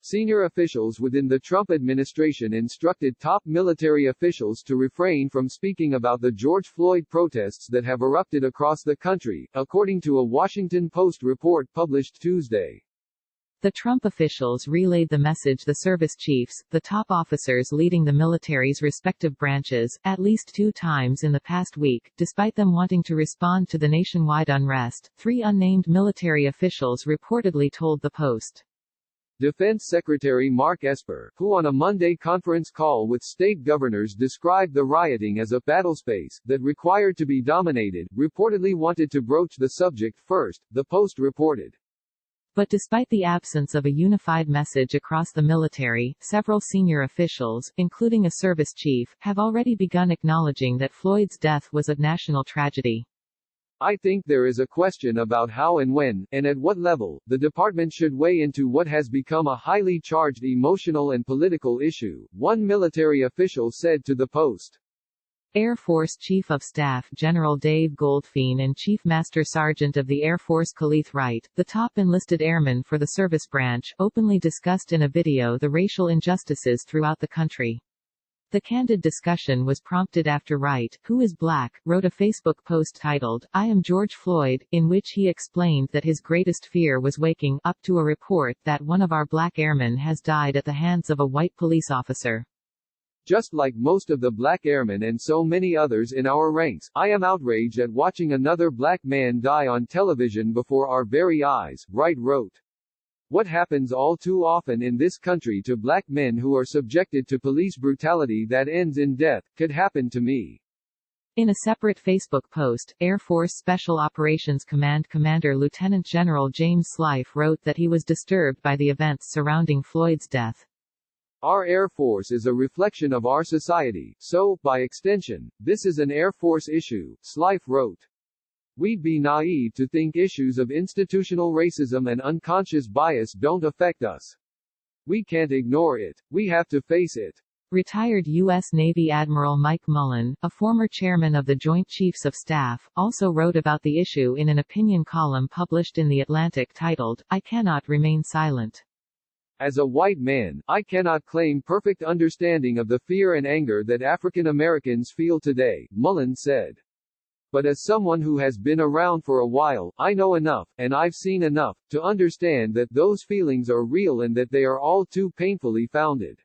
Senior officials within the Trump administration instructed top military officials to refrain from speaking about the George Floyd protests that have erupted across the country, according to a Washington Post report published Tuesday. The Trump officials relayed the message the service chiefs, the top officers leading the military's respective branches, at least 2 times in the past week, despite them wanting to respond to the nationwide unrest, 3 unnamed military officials reportedly told the Post. Defense Secretary Mark Esper, who on a Monday conference call with state governors described the rioting as a battlespace that required to be dominated, reportedly wanted to broach the subject first, the Post reported. But despite the absence of a unified message across the military, several senior officials, including a service chief, have already begun acknowledging that Floyd's death was a national tragedy. I think there is a question about how and when, and at what level, the department should weigh into what has become a highly charged emotional and political issue, one military official said to the Post. Air Force Chief of Staff General Dave Goldfein and Chief Master Sergeant of the Air Force Khalith Wright, the top enlisted airman for the service branch, openly discussed in a video the racial injustices throughout the country. The candid discussion was prompted after Wright, who is black, wrote a Facebook post titled, "I am George Floyd," in which he explained that his greatest fear was waking up to a report that one of our black airmen has died at the hands of a white police officer. Just like most of the black airmen and so many others in our ranks, I am outraged at watching another black man die on television before our very eyes, Wright wrote. What happens all too often in this country to black men who are subjected to police brutality that ends in death, could happen to me. In a separate Facebook post, Air Force Special Operations Command Commander Lieutenant General James Slife wrote that he was disturbed by the events surrounding Floyd's death. Our Air Force is a reflection of our society, so, by extension, this is an Air Force issue, Slife wrote. We'd be naive to think issues of institutional racism and unconscious bias don't affect us. We can't ignore it. We have to face it. Retired U.S. Navy Admiral Mike Mullen, a former chairman of the Joint Chiefs of Staff, also wrote about the issue in an opinion column published in The Atlantic titled, "I Cannot Remain Silent." As a white man, I cannot claim perfect understanding of the fear and anger that African Americans feel today, Mullen said. But as someone who has been around for a while, I know enough, and I've seen enough, to understand that those feelings are real and that they are all too painfully founded.